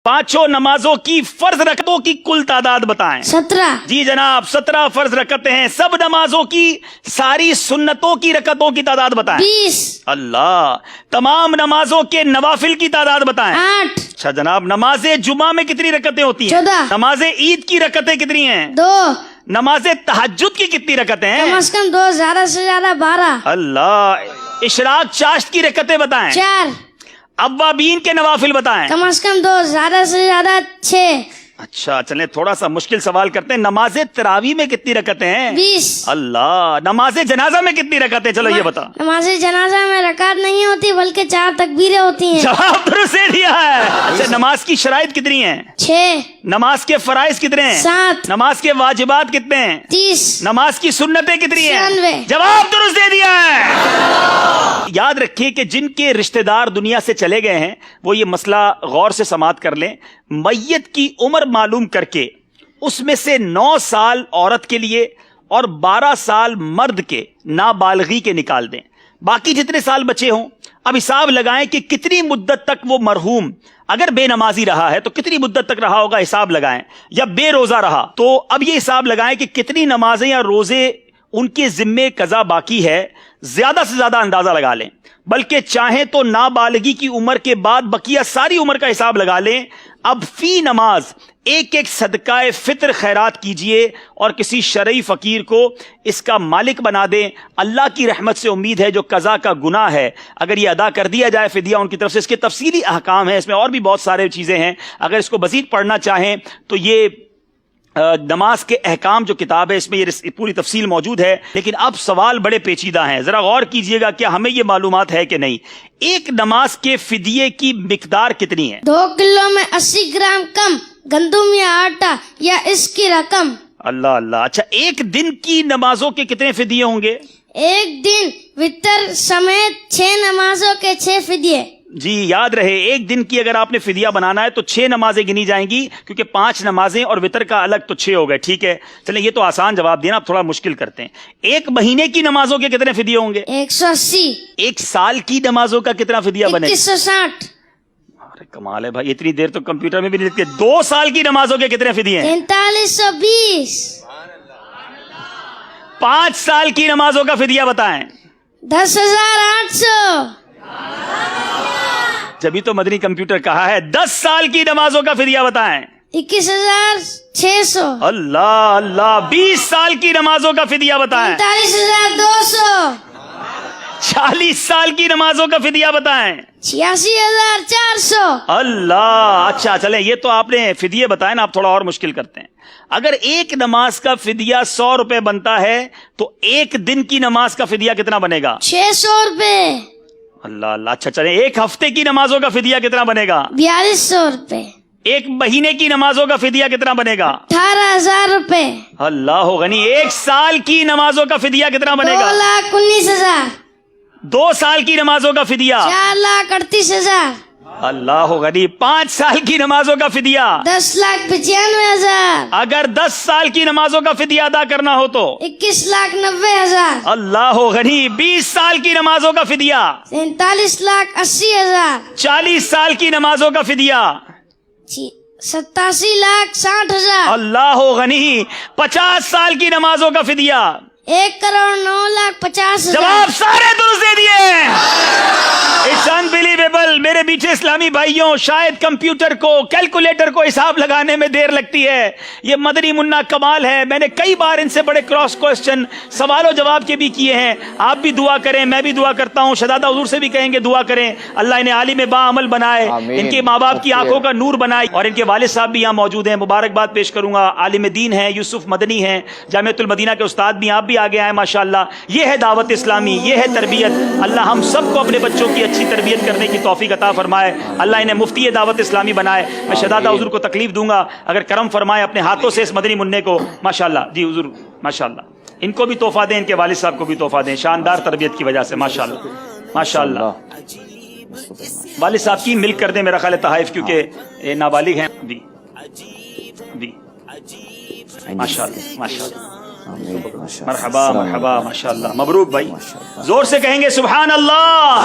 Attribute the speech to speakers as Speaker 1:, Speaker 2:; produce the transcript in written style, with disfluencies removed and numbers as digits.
Speaker 1: पांचों नमाजों की फर्ज रकतों की कुल तादाद बताएं।
Speaker 2: 17।
Speaker 1: जी जनाब, 17 फर्ज रकतें हैं। सब नमाजों की सारी सुन्नतों की रकतों की तादाद बताएं।
Speaker 2: 20।
Speaker 1: अल्लाह। तमाम नमाजों के नवाफिल की तादाद बताएं।
Speaker 2: 8।
Speaker 1: अच्छा जनाब, नमाजे जुमा में कितनी रकतें होती हैं?
Speaker 2: 14।
Speaker 1: नमाजे ईद की रकतें कितनी हैं?
Speaker 2: 2।
Speaker 1: नमाजे तहज्जुद की कितनी रकतें
Speaker 2: कम
Speaker 1: हैं?
Speaker 2: से कम 2, ज्यादा से ज्यादा 12।
Speaker 1: अल्लाह। इशराक चाश्त की रकतें बताएं।
Speaker 2: 4।
Speaker 1: अव्वाबीन के नवाफिल बताएं।
Speaker 2: कम से कम 2, ज्यादा से ज्यादा 6।
Speaker 1: अच्छा चलें, थोड़ा सा मुश्किल सवाल करते हैं। नमाजे तरावी में कितनी रकतें हैं?
Speaker 2: 20।
Speaker 1: अल्लाह। नमाजे जनाजा में कितनी रकतें? चलो ये बता।
Speaker 2: नमाज जनाजा में रकात नहीं होती बल्कि 4 तकबीरें होती हैं।
Speaker 1: जवाब दुरुस्त दे दिया है। अच्छा, नमाज की शराइत कितनी है?
Speaker 2: 6।
Speaker 1: नमाज के फराइज कितने हैं?
Speaker 2: 7।
Speaker 1: नमाज के वाजिबात कितने हैं?
Speaker 2: 30।
Speaker 1: नमाज की सुन्नतें कितनी हैं?
Speaker 2: 96।
Speaker 1: जवाब दुरुस्त दे दिया है। याद रखिए कि जिनके रिश्तेदार दुनिया से चले गए हैं वो ये मसला गौर से समाअत कर लें। मैयत की उम्र मालूम करके उसमें से 9 साल औरत के लिए और 12 साल मर्द के नाबालगी के निकाल दें। बाकी जितने साल बचे हों अब हिसाब लगाएं कि कितनी मुद्दत तक वो मरहूम अगर बेनमाजी रहा है तो कितनी मुद्दत तक रहा होगा, हिसाब लगाएं। या बेरोजा रहा तो अब ये हिसाब लगाएं कि कितनी नमाजें या रोजे उनके जिम्मे कजा बाकी है। ज्यादा से ज्यादा अंदाजा लगा लें, बल्कि चाहें तो नाबालगी की उम्र के बाद बकिया सारी उम्र का हिसाब लगा लें। अब फी नमाज एक एक सदकाए फित्र खैरात कीजिए और किसी शरई फकीर को इसका मालिक बना दें। अल्लाह की रहमत से उम्मीद है जो कज़ा का गुनाह है अगर ये अदा कर दिया जाए फिदिया उनकी तरफ से। इसके तफसीली अहकाम है, इसमें और भी बहुत सारे चीजें हैं। अगर इसको मजीद पढ़ना चाहें तो ये नमाज के अहकाम जो किताब है इसमें ये पूरी तफसील मौजूद है। लेकिन अब सवाल बड़े पेचीदा हैं, जरा गौर कीजिएगा, क्या हमें ये मालूमात है कि नहीं। एक नमाज के फिदिये की मिकदार कितनी है?
Speaker 2: 2 किलो में 80 ग्राम कम गंदुम या आटा या इसकी रकम।
Speaker 1: अल्लाह अल्लाह। अच्छा, एक दिन की नमाजों के कितने फिदिये होंगे?
Speaker 2: एक दिन वितर समेत 6 नमाजों के 6 फिदिये।
Speaker 1: जी याद रहे, एक दिन की अगर आपने फिदिया बनाना है तो 6 नमाजें गिनी जाएंगी, क्योंकि 5 नमाजें और वितर का अलग तो 6 हो गए। ठीक है, चलें ये तो आसान जवाब दिया ना, अब थोड़ा मुश्किल करते हैं। एक महीने की नमाजों के कितने फिदिये होंगे?
Speaker 2: 180। एक
Speaker 1: साल की नमाजों का कितना फिदिया बनेगा?
Speaker 2: 2160।
Speaker 1: अरे कमाल है भाई, इतनी देर तो कंप्यूटर में भी नहीं लिखते। 2 साल की नमाजों के कितने फिदिये हैं?
Speaker 2: 4320।
Speaker 1: 5 साल की नमाजों का फिदिया बताएं।
Speaker 2: 10,800।
Speaker 1: जब तो मदनी कंप्यूटर कहा है। 10 साल की नमाजों का फिदिया बताएं।
Speaker 2: 21,600।
Speaker 1: अल्लाह अल्लाह। 20 साल की नमाजों का फिदिया बताएं।
Speaker 2: 45,200।
Speaker 1: 40 साल की नमाजों का फिदिया बताएं।
Speaker 2: 86,400।
Speaker 1: अल्लाह। अच्छा चलें, ये तो आपने फिदिये बताए ना, आप थोड़ा और मुश्किल करते हैं। अगर एक नमाज का फिदिया 100 रुपए बनता है तो एक दिन की नमाज का फिदिया कितना बनेगा?
Speaker 2: 600 रुपए।
Speaker 1: अल्लाह अल्लाह। अच्छा चलें, एक हफ्ते की नमाजों का फिदिया कितना बनेगा?
Speaker 2: 4200 रुपए।
Speaker 1: एक महीने की नमाजों का फिदिया कितना बनेगा?
Speaker 2: 18,000 रुपए।
Speaker 1: अल्लाह गनी। एक साल की नमाजों का फिदिया कितना बनेगा?
Speaker 2: 2,19,000।
Speaker 1: 2 साल की नमाजों का फिदिया?
Speaker 2: 4,38,000।
Speaker 1: अल्लाह गनी। 5 साल की नमाजों का फिदिया?
Speaker 2: 10,95,000।
Speaker 1: अगर 10 साल की नमाजों का फिदिया अदा करना हो तो?
Speaker 2: 21,90,000।
Speaker 1: अल्लाह गनी। 20 साल की नमाजों का फिदिया?
Speaker 2: 43,80,000।
Speaker 1: 40 साल की नमाजों का फिदिया?
Speaker 2: 87,60,000।
Speaker 1: अल्लाह गनी। 50 साल की नमाजों का फिदिया?
Speaker 2: 1,09,50,000।
Speaker 1: जवाब सारे दुरुस्त दे दिए। It's unbelievable. मेरे पीछे इस्लामी भाइयों, शायद कंप्यूटर को, कैलकुलेटर को हिसाब लगाने में देर लगती है। ये मदनी मुन्ना कमाल है। मैंने कई बार इनसे बड़े क्रॉस क्वेश्चन सवालों जवाब के भी किए हैं। आप भी दुआ करें, मैं भी दुआ करता हूँ। शहजादा हुजूर से भी कहेंगे दुआ करें, अल्लाह इन्हें आलिम बाअमल बनाए, इनके माँ बाप की आंखों का नूर बनाए। और इनके वालिद साहब भी यहाँ मौजूद हैं, मुबारकबाद पेश करूंगा। आलिम दीन है, यूसुफ मदनी है, जामिअतुल मदीना के उस्ताद भी, आप भी आगे आए माशाअल्लाह। ये है दावत इस्लामी, ये है तरबियत। अल्लाह हम सबको अपने बच्चों की अच्छी तरबियत करने की तौफीक अता फरमाए। अल्लाह इन्हें मुफ्ती दावत इस्लामी बनाए। मैं शहजादा हुजूर को तकलीफ दूंगा अगर करम फरमाए अपने हाथों से इस मदनी मुन्ने को। माशाअल्लाह जी हुजूर, माशाअल्लाह। इनको भी तोहफा दें, इनके वालिद साहब को भी तोहफा दें, शानदार तरबियत की वजह से। माशाअल्लाह माशाअल्लाह। वालिद साहब की मिल्क कर दें मेरा ख्याल है तहाइफ, क्योंकि नाबालिग हैं भी। माशाअल्लाह माशाअल्लाह। मरहबा मरहबा माशाअल्लाह। मबरूक भाई, जोर से कहेंगे सुभान अल्लाह।